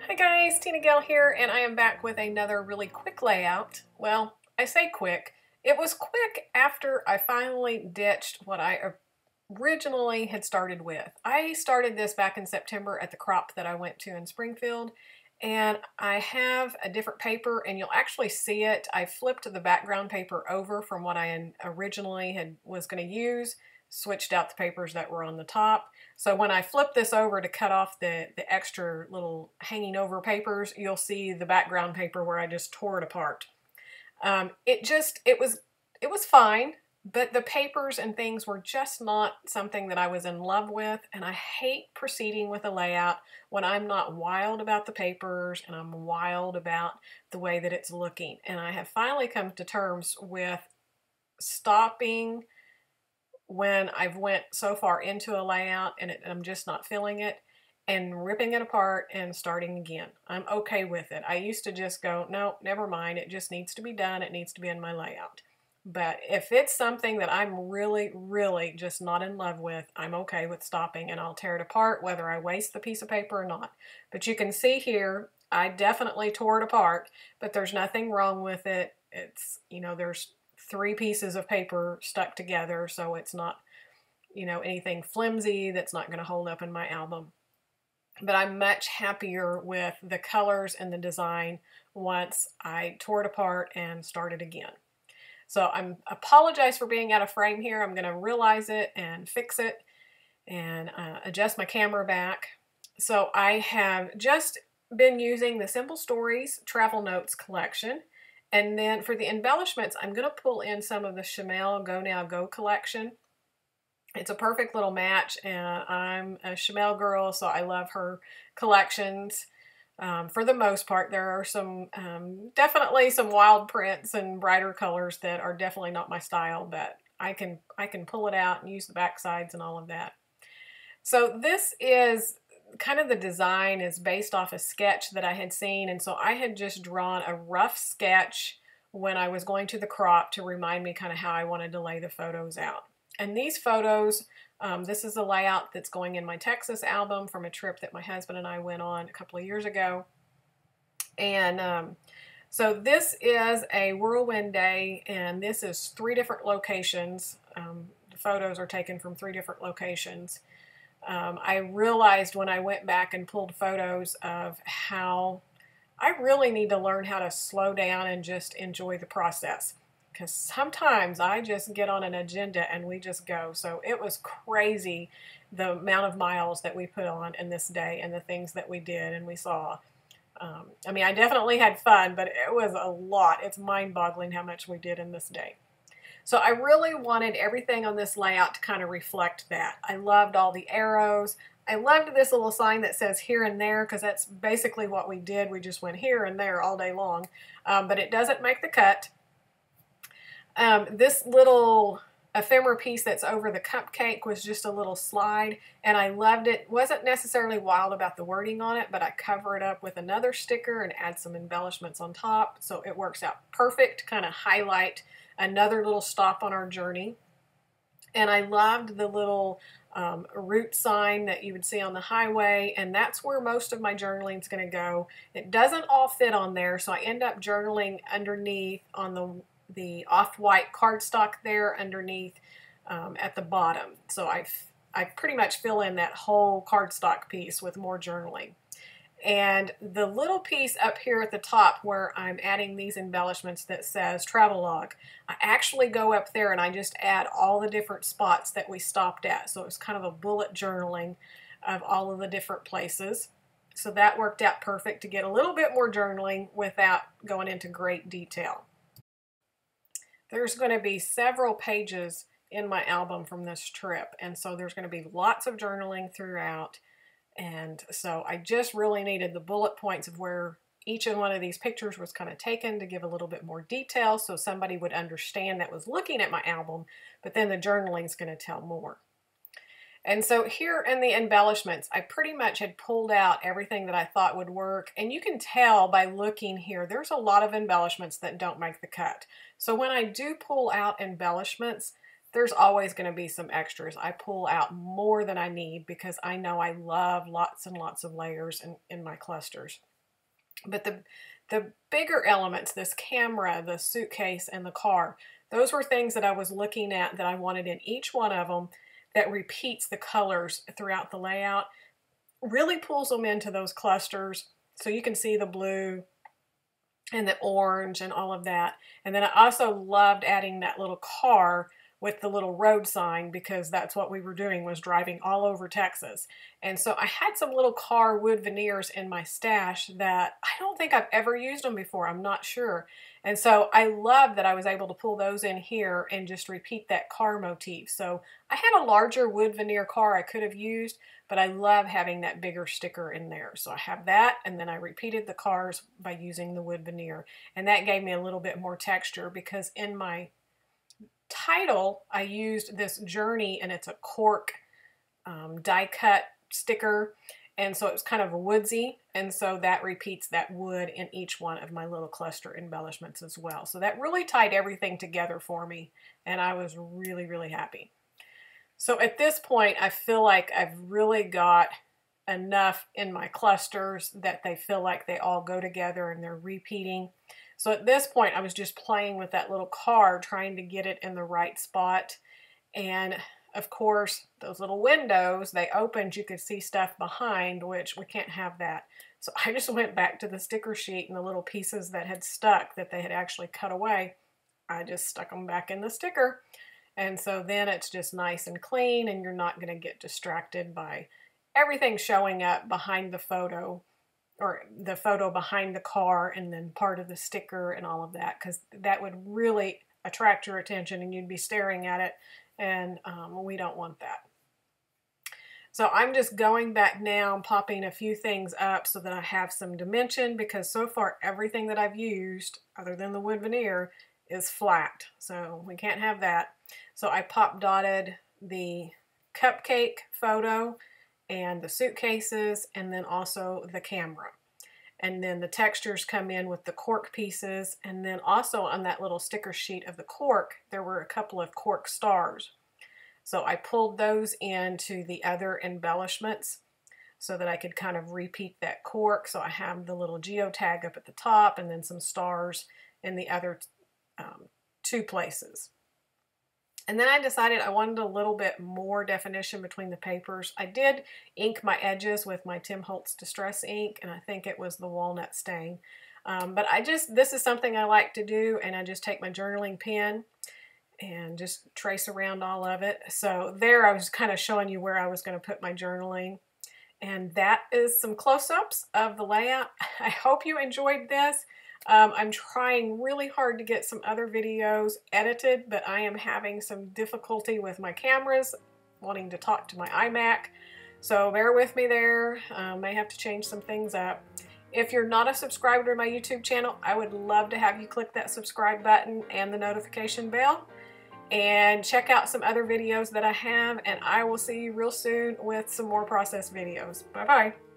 Hi guys, TinaGale here, and I am back with another really quick layout. Well, I say quick. It was quick after I finally ditched what I originally had started with. I started this back in September at the crop that I went to in Springfield, and I have a different paper, and you'll actually see it. I flipped the background paper over from what I originally was going to use, switched out the papers that were on the top. So when I flip this over to cut off the extra little hanging over papers, you'll see the background paper where I just tore it apart. It was fine, but the papers and things were just not something that I was in love with, and I hate proceeding with a layout when I'm not wild about the papers and I'm wild about the way that it's looking. And I have finally come to terms with stopping when I've went so far into a layout and I'm just not feeling it, and ripping it apart and starting again. I'm okay with it. I used to just go, no, never mind, it just needs to be done, it needs to be in my layout. But if it's something that I'm really, really just not in love with, I'm okay with stopping, and I'll tear it apart whether I waste the piece of paper or not. But you can see here, I definitely tore it apart, but there's nothing wrong with it. It's, there's 3 pieces of paper stuck together, so it's not, anything flimsy that's not going to hold up in my album. But I'm much happier with the colors and the design once I tore it apart and started again. So I apologize for being out of frame here. I'm going to realize it and fix it and adjust my camera back. So I have just been using the Simple Stories Travel Notes collection. And then for the embellishments, I'm going to pull in some of the Chamel Go Now Go collection. It's a perfect little match, and I'm a Chamel girl, so I love her collections. For the most part, there are some definitely some wild prints and brighter colors that are definitely not my style, but I can pull it out and use the back sides and all of that. So this is kind of, the design is based off a sketch that I had seen, and so I had just drawn a rough sketch when I was going to the crop to remind me kind of how I wanted to lay the photos out. And these photos, this is a layout that's going in my Texas album from a trip that my husband and I went on a couple of years ago. And so this is a whirlwind day, and this is 3 different locations. The photos are taken from 3 different locations. I realized when I went back and pulled photos of how I really need to learn how to slow down and just enjoy the process. Because sometimes I just get on an agenda and we just go. So it was crazy the amount of miles that we put on in this day and the things that we did and we saw. I mean, I definitely had fun, but it was a lot. It's mind-boggling how much we did in this day. So I really wanted everything on this layout to kind of reflect that. I loved all the arrows. I loved this little sign that says here and there, because that's basically what we did. We just went here and there all day long, but it doesn't make the cut. This little ephemera piece that's over the cupcake was just a little slide, and I loved it. Wasn't necessarily wild about the wording on it, but I cover it up with another sticker and add some embellishments on top, so it works out perfect to kind of highlight another little stop on our journey. And I loved the little route sign that you would see on the highway, and that's where most of my journaling is going to go. It doesn't all fit on there, so I end up journaling underneath on the off-white cardstock there underneath at the bottom. So I pretty much fill in that whole cardstock piece with more journaling. And the little piece up here at the top where I'm adding these embellishments that says Travelogue, I actually go up there and I just add all the different spots that we stopped at. So it's kind of a bullet journaling of all of the different places. So that worked out perfect to get a little bit more journaling without going into great detail. There's going to be several pages in my album from this trip, and so there's going to be lots of journaling throughout. And so I just really needed the bullet points of where each one of these pictures was kind of taken to give a little bit more detail so somebody would understand that was looking at my album, but then the journaling is going to tell more. And so here in the embellishments, I pretty much had pulled out everything that I thought would work. And you can tell by looking here, there's a lot of embellishments that don't make the cut. So when I do pull out embellishments, there's always going to be some extras. I pull out more than I need because I know I love lots and lots of layers in my clusters. But the bigger elements, this camera, the suitcase, and the car, those were things that I was looking at that I wanted in each one of them that repeats the colors throughout the layout. Really pulls them into those clusters so you can see the blue and the orange and all of that. And then I also loved adding that little car with the little road sign, because that's what we were doing, was driving all over Texas. And so I had some little car wood veneers in my stash that I don't think I've ever used them before. I'm not sure. And so I love that I was able to pull those in here and just repeat that car motif. So I had a larger wood veneer car I could have used, but I love having that bigger sticker in there. So I have that, and then I repeated the cars by using the wood veneer. And that gave me a little bit more texture, because in my title I used this journey, and it's a cork die cut sticker, and so it's kind of woodsy, and so that repeats that wood in each one of my little cluster embellishments as well. So that really tied everything together for me, and I was really, really happy. So at this point, I feel like I've really got enough in my clusters that they feel like they all go together and they're repeating. So at this point, I was just playing with that little car, trying to get it in the right spot. And of course, those little windows, they opened, you could see stuff behind, which we can't have that. So I just went back to the sticker sheet, and the little pieces that had stuck, that they had actually cut away, I just stuck them back in the sticker. And so then it's just nice and clean, and you're not going to get distracted by everything showing up behind the photo, or the photo behind the car, and then part of the sticker and all of that, because that would really attract your attention and you'd be staring at it, and we don't want that. So I'm just going back now and popping a few things up so that I have some dimension, because so far everything that I've used, other than the wood veneer, is flat. So we can't have that. So I pop dotted the cupcake photo and the suitcases, and then also the camera. And then the textures come in with the cork pieces, and then also on that little sticker sheet of the cork, there were a couple of cork stars. So I pulled those into the other embellishments so that I could kind of repeat that cork. So I have the little geotag up at the top, and then some stars in the other two places. And then I decided I wanted a little bit more definition between the papers. I did ink my edges with my Tim Holtz Distress ink, and I think it was the walnut stain. But this is something I like to do, and I just take my journaling pen and just trace around all of it. So there I was kind of showing you where I was going to put my journaling. And that is some close-ups of the layout. I hope you enjoyed this. I'm trying really hard to get some other videos edited, but I am having some difficulty with my cameras, wanting to talk to my iMac. So bear with me there. May have to change some things up. If you're not a subscriber to my YouTube channel, I would love to have you click that subscribe button and the notification bell, and check out some other videos that I have, and I will see you real soon with some more process videos. Bye-bye.